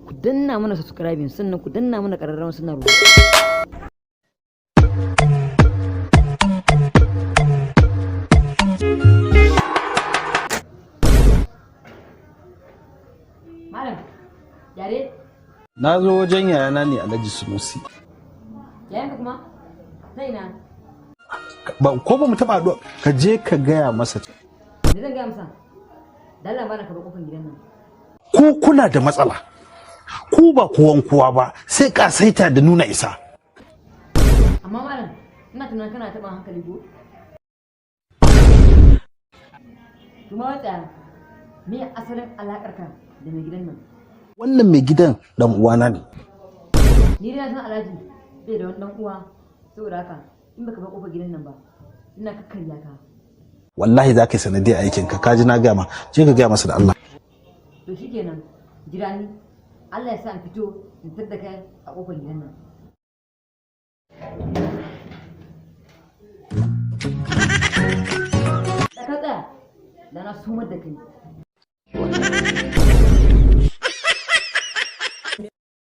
ku danna mana subscribing sannan ku danna mana ƙararrawar sanarwa. Malam, yare? Na zo wajen yayana ne Alhaji Sunusi. Yayanka kuma? Sai na. Ko ba mu taba addu'a ka je ka gaya masa. Me zan gaya masa? Dalla bana ka ba kofar gidan nan. Ku kuna da matsala. Ku ba kowan kowa ba sai kasaita da nuna isa. Amma malam, ina tunanin kana taɓa hankali ko? Kuma wata me asalin alaƙarka da mai gidan nan? Wannan mai gidan dan uwana ne. Ni dai na san Alhaji bai da wani dan uwa, saboda haka in baka bar kofar gidan nan ba ina kakkarya ka. Wallahi za ka yi sanadiyar aikinka, ka ji na gama, je ka gaya masa da Allah. To shikenan, jira ni, Allah ya sa in fito in tadda kai a kofar gidan nan. Da ka tsaya, da na sumar da kai.